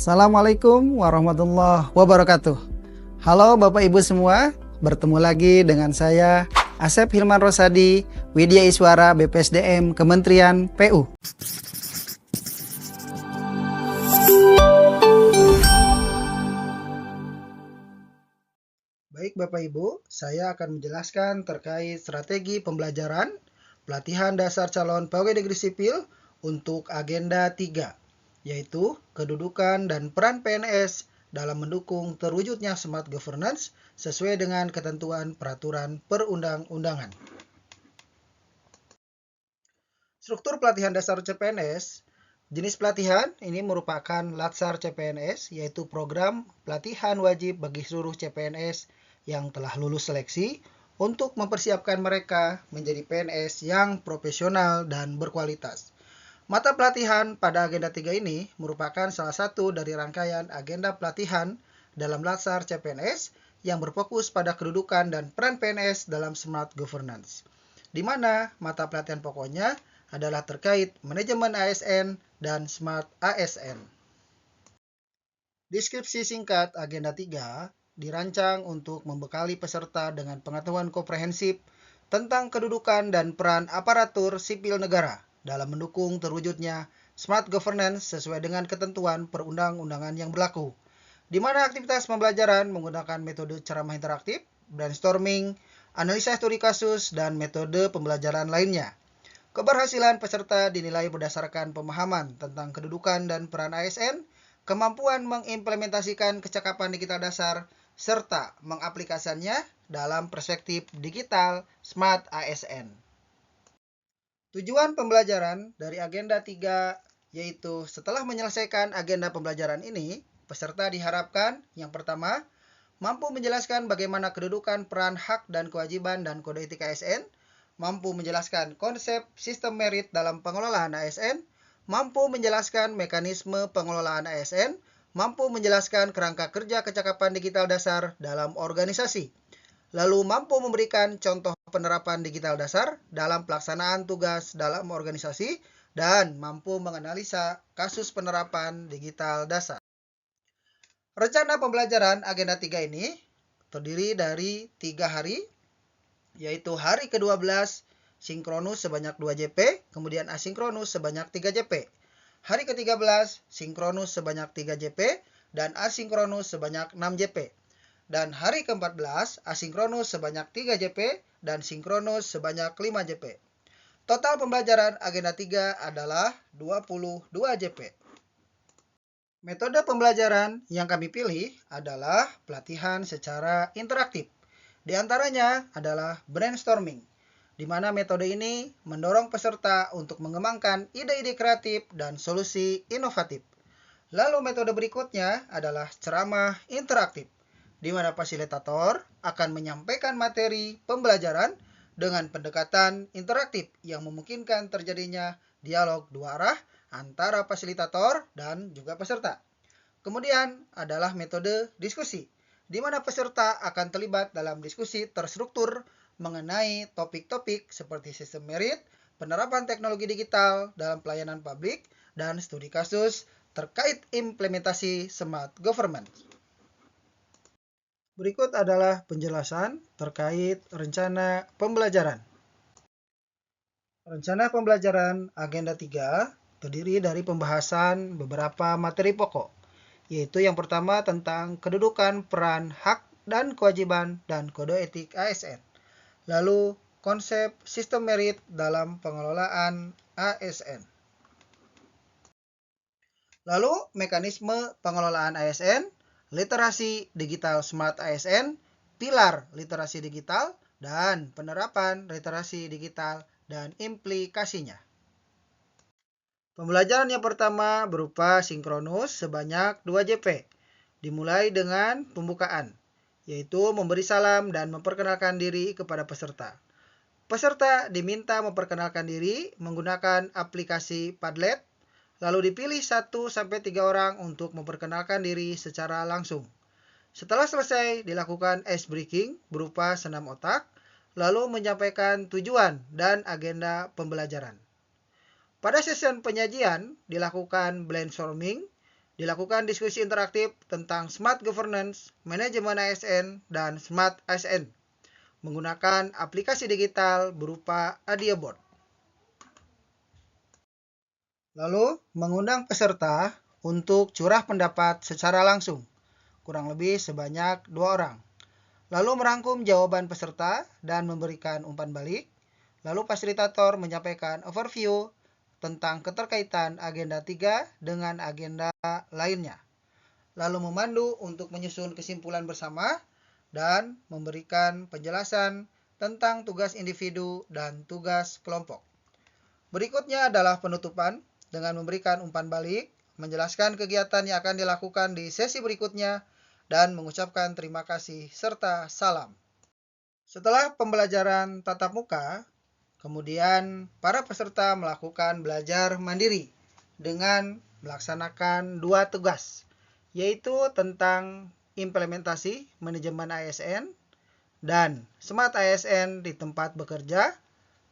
Assalamualaikum warahmatullahi wabarakatuh. Halo Bapak Ibu semua, bertemu lagi dengan saya Asep Hilman Rosadi, Widya Iswara BPSDM Kementerian PU. Baik Bapak Ibu, saya akan menjelaskan terkait strategi pembelajaran pelatihan dasar calon pegawai negeri sipil untuk agenda 3, yaitu kedudukan dan peran PNS dalam mendukung terwujudnya smart governance sesuai dengan ketentuan peraturan perundang-undangan. Struktur pelatihan dasar CPNS, jenis pelatihan ini merupakan Latsar CPNS, yaitu program pelatihan wajib bagi seluruh CPNS yang telah lulus seleksi untuk mempersiapkan mereka menjadi PNS yang profesional dan berkualitas. Mata pelatihan pada agenda 3 ini merupakan salah satu dari rangkaian agenda pelatihan dalam Latsar CPNS yang berfokus pada kedudukan dan peran PNS dalam smart governance, di mana mata pelatihan pokoknya adalah terkait manajemen ASN dan smart ASN. Deskripsi singkat agenda 3 dirancang untuk membekali peserta dengan pengetahuan komprehensif tentang kedudukan dan peran aparatur sipil negara dalam mendukung terwujudnya smart governance sesuai dengan ketentuan perundang-undangan yang berlaku, di mana aktivitas pembelajaran menggunakan metode ceramah interaktif, brainstorming, analisa studi kasus, dan metode pembelajaran lainnya. Keberhasilan peserta dinilai berdasarkan pemahaman tentang kedudukan dan peran ASN, kemampuan mengimplementasikan kecakapan digital dasar, serta mengaplikasikannya dalam perspektif digital smart ASN. Tujuan pembelajaran dari agenda 3 yaitu setelah menyelesaikan agenda pembelajaran ini, peserta diharapkan yang pertama, mampu menjelaskan bagaimana kedudukan, peran, hak, dan kewajiban dan kode etik ASN, mampu menjelaskan konsep sistem merit dalam pengelolaan ASN, mampu menjelaskan mekanisme pengelolaan ASN, mampu menjelaskan kerangka kerja kecakapan digital dasar dalam organisasi, lalu mampu memberikan contoh penerapan digital dasar dalam pelaksanaan tugas dalam organisasi, dan mampu menganalisa kasus penerapan digital dasar. Rencana pembelajaran agenda 3 ini terdiri dari 3 hari, yaitu hari ke-12 sinkronus sebanyak 2 JP, kemudian asinkronus sebanyak 3 JP. Hari ke-13 sinkronus sebanyak 3 JP dan asinkronus sebanyak 6 JP. Dan hari ke-14 asinkronus sebanyak 3 JP dan sinkronus sebanyak 5 JP. Total pembelajaran agenda 3 adalah 22 JP. Metode pembelajaran yang kami pilih adalah pelatihan secara interaktif. Di antaranya adalah brainstorming, di mana metode ini mendorong peserta untuk mengembangkan ide-ide kreatif dan solusi inovatif. Lalu metode berikutnya adalah ceramah interaktif, di mana fasilitator akan menyampaikan materi pembelajaran dengan pendekatan interaktif yang memungkinkan terjadinya dialog dua arah antara fasilitator dan juga peserta. Kemudian adalah metode diskusi, di mana peserta akan terlibat dalam diskusi terstruktur mengenai topik-topik seperti sistem merit, penerapan teknologi digital dalam pelayanan publik, dan studi kasus terkait implementasi smart government. Berikut adalah penjelasan terkait rencana pembelajaran. Rencana pembelajaran agenda 3 terdiri dari pembahasan beberapa materi pokok, yaitu yang pertama tentang kedudukan, peran, hak, dan kewajiban dan kode etik ASN. Lalu konsep sistem merit dalam pengelolaan ASN. Lalu mekanisme pengelolaan ASN, literasi digital smart ASN, pilar literasi digital, dan penerapan literasi digital dan implikasinya. Pembelajaran yang pertama berupa sinkronus sebanyak 2 JP, dimulai dengan pembukaan, yaitu memberi salam dan memperkenalkan diri kepada peserta. Peserta diminta memperkenalkan diri menggunakan aplikasi Padlet, lalu dipilih 1-3 orang untuk memperkenalkan diri secara langsung. Setelah selesai, dilakukan ice breaking berupa senam otak, lalu menyampaikan tujuan dan agenda pembelajaran. Pada sesi penyajian, dilakukan brainstorming, Dilakukan diskusi interaktif tentang Smart Governance, Manajemen ASN, dan Smart ASN menggunakan aplikasi digital berupa AudioBoard. Lalu, mengundang peserta untuk curah pendapat secara langsung, kurang lebih sebanyak 2 orang. Lalu merangkum jawaban peserta dan memberikan umpan balik. Lalu fasilitator menyampaikan overview tentang keterkaitan agenda 3 dengan agenda lainnya. Lalu memandu untuk menyusun kesimpulan bersama dan memberikan penjelasan tentang tugas individu dan tugas kelompok. Berikutnya adalah penutupan dengan memberikan umpan balik, menjelaskan kegiatan yang akan dilakukan di sesi berikutnya, dan mengucapkan terima kasih serta salam. Setelah pembelajaran tatap muka, kemudian para peserta melakukan belajar mandiri dengan melaksanakan 2 tugas, yaitu tentang implementasi manajemen ASN dan Smart ASN di tempat bekerja,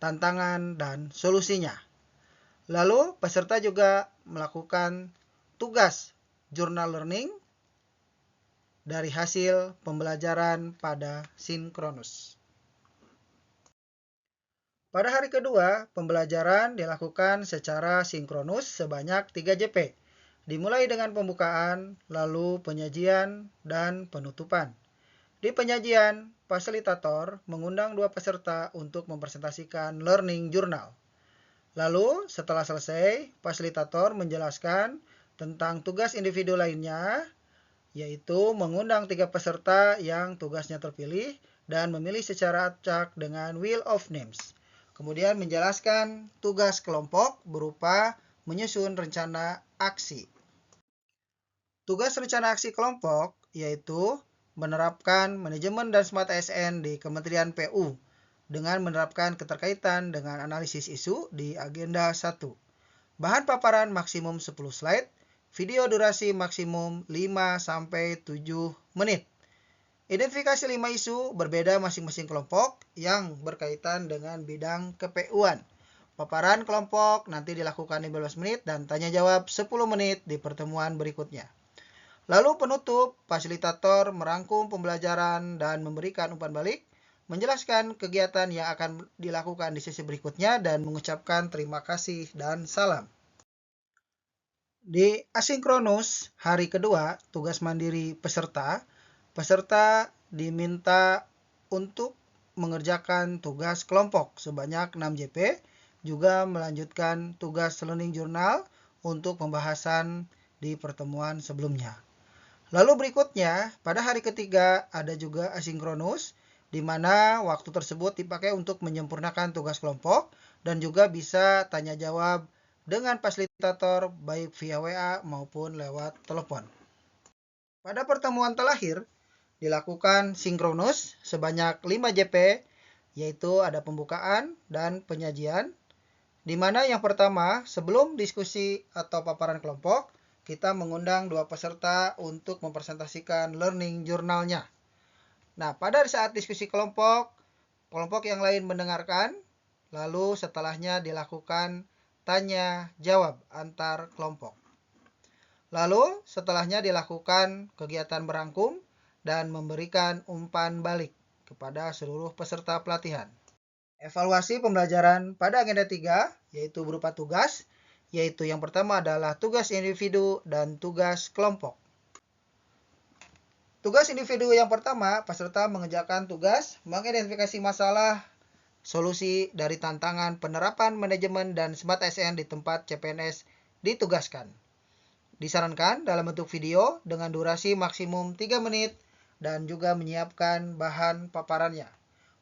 tantangan dan solusinya. Lalu peserta juga melakukan tugas journal learning dari hasil pembelajaran pada sinkronus. Pada hari kedua, pembelajaran dilakukan secara sinkronus sebanyak 3 JP, dimulai dengan pembukaan, lalu penyajian, dan penutupan. Di penyajian, fasilitator mengundang 2 peserta untuk mempresentasikan learning journal. Lalu, setelah selesai, fasilitator menjelaskan tentang tugas individu lainnya, yaitu mengundang 3 peserta yang tugasnya terpilih dan memilih secara acak dengan wheel of names. Kemudian menjelaskan tugas kelompok berupa menyusun rencana aksi. Tugas rencana aksi kelompok yaitu menerapkan manajemen dan Smart ASN di Kementerian PU dengan menerapkan keterkaitan dengan analisis isu di agenda 1. Bahan paparan maksimum 10 slide, video durasi maksimum 5-7 menit. Identifikasi 5 isu berbeda masing-masing kelompok yang berkaitan dengan bidang ke-PU-an. Paparan kelompok nanti dilakukan 15 menit dan tanya jawab 10 menit di pertemuan berikutnya. Lalu penutup, fasilitator merangkum pembelajaran dan memberikan umpan balik, menjelaskan kegiatan yang akan dilakukan di sesi berikutnya dan mengucapkan terima kasih dan salam. Di asinkronus hari kedua, tugas mandiri peserta diminta untuk mengerjakan tugas kelompok sebanyak 6 JP, juga melanjutkan tugas learning journal untuk pembahasan di pertemuan sebelumnya. Lalu berikutnya, pada hari ketiga ada juga asinkronus, di mana waktu tersebut dipakai untuk menyempurnakan tugas kelompok dan juga bisa tanya jawab dengan fasilitator baik via WA maupun lewat telepon. Pada pertemuan terakhir, dilakukan sinkronus sebanyak 5 JP, yaitu ada pembukaan dan penyajian, di mana yang pertama, sebelum diskusi atau paparan kelompok, kita mengundang 2 peserta untuk mempresentasikan learning journalnya. Nah, pada saat diskusi kelompok yang lain mendengarkan, lalu setelahnya dilakukan tanya jawab antar kelompok. Lalu setelahnya dilakukan kegiatan berangkum dan memberikan umpan balik kepada seluruh peserta pelatihan. Evaluasi pembelajaran pada agenda 3 yaitu berupa tugas, yaitu yang pertama adalah tugas individu dan tugas kelompok. Tugas individu yang pertama, peserta mengerjakan tugas mengidentifikasi masalah, solusi dari tantangan penerapan manajemen dan Smart ASN di tempat CPNS ditugaskan. Disarankan dalam bentuk video dengan durasi maksimum 3 menit dan juga menyiapkan bahan paparannya.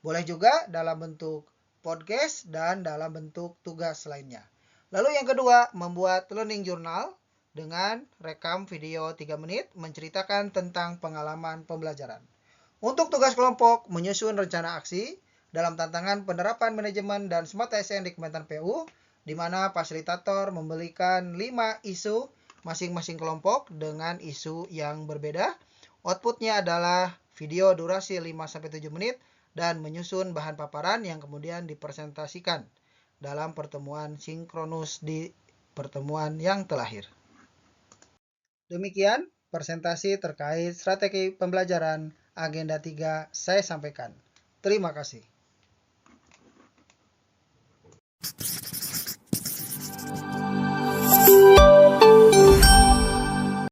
Boleh juga dalam bentuk podcast dan dalam bentuk tugas lainnya. Lalu yang kedua, membuat learning journal dengan rekam video 3 menit menceritakan tentang pengalaman pembelajaran. Untuk tugas kelompok, menyusun rencana aksi dalam tantangan penerapan manajemen dan Smart ASN di Kementerian PU, di mana fasilitator memberikan 5 isu masing-masing kelompok dengan isu yang berbeda. Outputnya adalah video durasi 5-7 menit dan menyusun bahan paparan yang kemudian dipresentasikan dalam pertemuan sinkronus di pertemuan yang terakhir. Demikian presentasi terkait strategi pembelajaran agenda 3 saya sampaikan. Terima kasih.